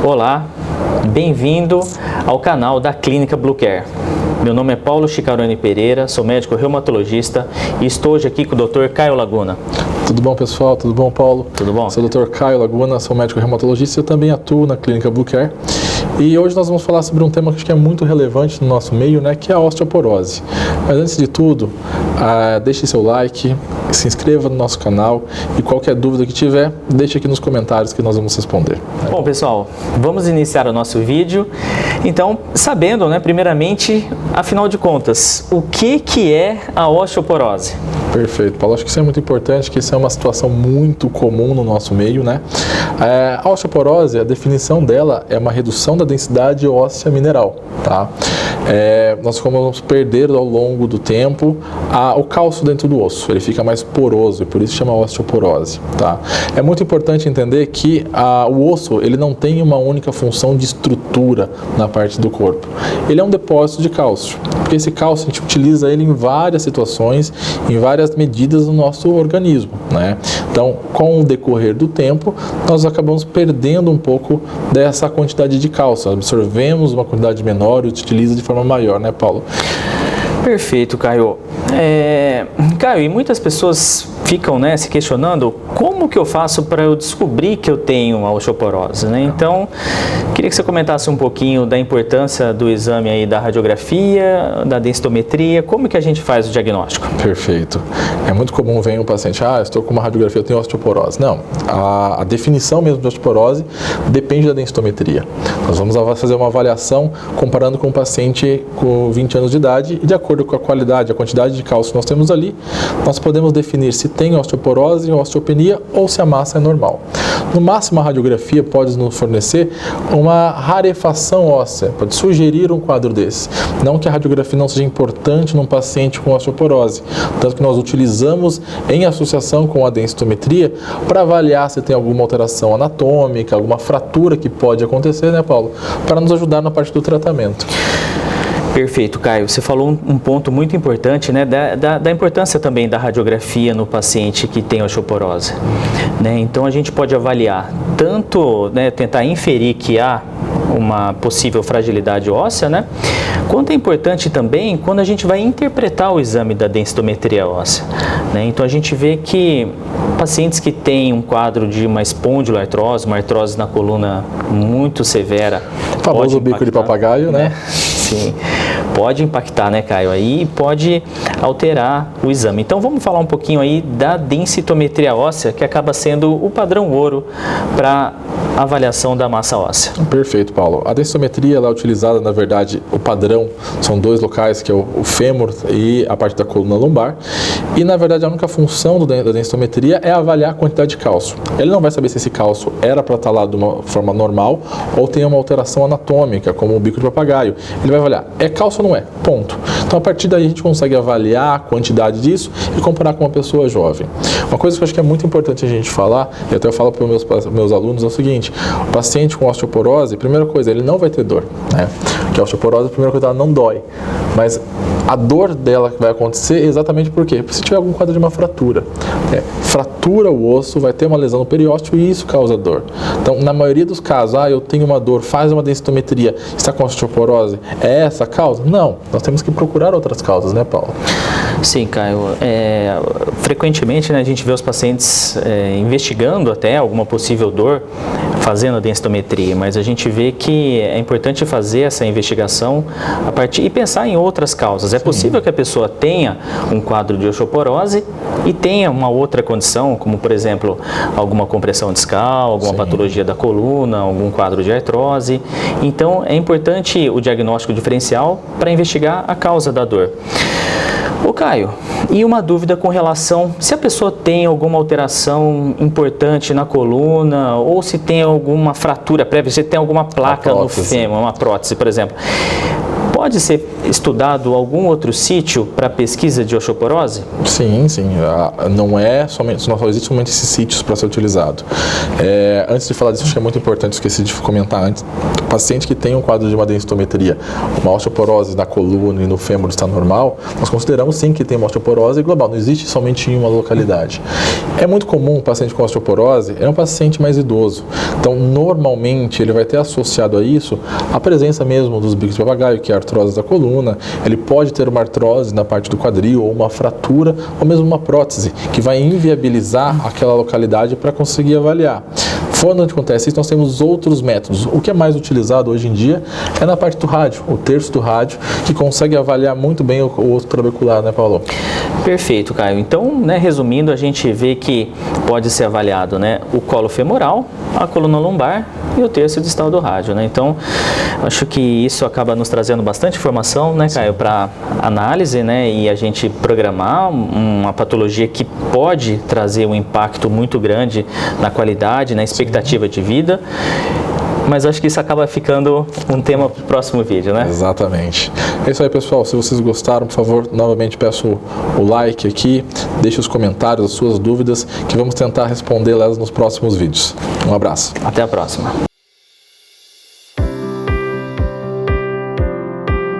Olá, bem-vindo ao canal da Clínica Blue Care. Meu nome é Paulo Chicarone Pereira, sou médico reumatologista e estou hoje aqui com o Dr. Caio Laguna. Tudo bom, pessoal? Tudo bom, Paulo? Tudo bom? Sou o Dr. Caio Laguna, sou médico reumatologista e eu também atuo na Clínica Blue Care. E hoje nós vamos falar sobre um tema que acho que é muito relevante no nosso meio, né, que é a osteoporose. Mas antes de tudo, deixe seu like, se inscreva no nosso canal e qualquer dúvida que tiver, deixe aqui nos comentários que nós vamos responder. Bom, pessoal, vamos iniciar o nosso vídeo. Então, sabendo, né, primeiramente, afinal de contas, o que é a osteoporose? Perfeito, Paulo. Acho que isso é muito importante, que isso é uma situação muito comum no nosso meio, né? A osteoporose, a definição dela é uma redução da densidade óssea mineral, tá? Nós vamos perder ao longo do tempo o cálcio dentro do osso, ele fica mais poroso e por isso chama osteoporose, tá? É muito importante entender que o osso, ele não tem uma única função de estrutura na parte do corpo. Ele é um depósito de cálcio, porque esse cálcio a gente utiliza ele em várias situações, em várias medidas no nosso organismo, né? Então, com o decorrer do tempo, nós acabamos perdendo um pouco dessa quantidade de cálcio, absorvemos uma quantidade menor e utiliza de forma maior, né, Paulo? Perfeito, Caio. Caio, e muitas pessoas ficam, né, se questionando como que eu faço para eu descobrir que eu tenho a osteoporose, né? Então, queria que você comentasse um pouquinho da importância do exame aí da radiografia, da densitometria, como que a gente faz o diagnóstico? Perfeito. É muito comum ver um paciente, estou com uma radiografia, eu tenho osteoporose. Não, a definição mesmo de osteoporose depende da densitometria. Nós vamos fazer uma avaliação comparando com um paciente com 20 anos de idade e de acordo com a qualidade, a quantidade de cálcio que nós temos ali, nós podemos definir se tem osteoporose, osteopenia ou se a massa é normal. No máximo, a radiografia pode nos fornecer uma rarefação óssea, pode sugerir um quadro desse. Não que a radiografia não seja importante num paciente com osteoporose, tanto que nós utilizamos em associação com a densitometria para avaliar se tem alguma alteração anatômica, alguma fratura que pode acontecer, né, Paulo? Para nos ajudar na parte do tratamento. Perfeito, Caio. Você falou um ponto muito importante, né, da importância também da radiografia no paciente que tem osteoporose, né? Então, a gente pode avaliar tanto, né, tentar inferir que há uma possível fragilidade óssea, né, quanto é importante também quando a gente vai interpretar o exame da densitometria óssea, né? Então, a gente vê que pacientes que têm um quadro de uma espondiloartrose, uma artrose na coluna muito severa, o famoso bico de papagaio, né? Sim, pode impactar, né, Caio? Aí pode alterar o exame. Então vamos falar um pouquinho aí da densitometria óssea, que acaba sendo o padrão ouro para avaliação da massa óssea. Perfeito, Paulo. A densitometria ela é utilizada, na verdade, o padrão são dois locais, que é o fêmur e a parte da coluna lombar. E, na verdade, a única função da densitometria é avaliar a quantidade de cálcio. Ele não vai saber se esse cálcio era para estar lá de uma forma normal ou tem uma alteração anatômica, como o bico de papagaio. Ele vai avaliar, é cálcio ou não é? Ponto. Então, a partir daí, a gente consegue avaliar a quantidade disso e comparar com uma pessoa jovem. Uma coisa que eu acho que é muito importante a gente falar, e até eu falo para os meus alunos, é o seguinte: o paciente com osteoporose, primeira coisa, ele não vai ter dor, né? Porque a osteoporose, a primeira coisa, ela não dói. Mas a dor dela vai acontecer exatamente por quê? Porque se tiver algum quadro de uma fratura. Fratura o osso, vai ter uma lesão no periósteo e isso causa dor. Então, na maioria dos casos, eu tenho uma dor, faz uma densitometria, está com osteoporose, é essa a causa? Não, nós temos que procurar outras causas, né, Paulo? Sim, Caio. Frequentemente, né, a gente vê os pacientes investigando até alguma possível dor, fazendo a densitometria, mas a gente vê que é importante fazer essa investigação a partir e pensar em outras causas. É possível que a pessoa tenha um quadro de osteoporose e tenha uma outra condição, como por exemplo, alguma compressão discal, alguma patologia da coluna, algum quadro de artrose. Então, é importante o diagnóstico diferencial para investigar a causa da dor. Ô Caio, e uma dúvida com relação se a pessoa tem alguma alteração importante na coluna ou se tem alguma fratura prévia, se tem alguma placa no fêmur, uma prótese, por exemplo. pode ser estudado algum outro sítio para pesquisa de osteoporose? Sim, sim. Não é somente, não só existe somente esses sítios para ser utilizado. Antes de falar disso, acho que é muito importante, esqueci de comentar antes, o paciente que tem um quadro de uma densitometria, uma osteoporose na coluna e no fêmur está normal, nós consideramos sim que tem uma osteoporose global, não existe somente em uma localidade. É muito comum o paciente com osteoporose, é um paciente mais idoso, então normalmente ele vai ter associado a isso a presença mesmo dos bicos de papagaio, que é a artrose da coluna, ele pode ter uma artrose na parte do quadril, ou uma fratura, ou mesmo uma prótese, que vai inviabilizar aquela localidade para conseguir avaliar. Quando acontece isso, nós temos outros métodos. O que é mais utilizado hoje em dia é na parte do rádio, o terço do rádio, que consegue avaliar muito bem o osso trabecular, né, Paulo? Perfeito, Caio. Então, né, resumindo, a gente vê que pode ser avaliado, né, o colo femoral, a coluna lombar e o terço distal do rádio, né? Então, acho que isso acaba nos trazendo bastante informação, né, Caio, para análise, né, e a gente programar uma patologia que pode trazer um impacto muito grande na qualidade, na expectativa de vida. Mas acho que isso acaba ficando um tema para o próximo vídeo, né? Exatamente. É isso aí, pessoal. Se vocês gostaram, por favor, novamente peço o like aqui, deixe os comentários, as suas dúvidas, que vamos tentar respondê-las nos próximos vídeos. Um abraço. Até a próxima.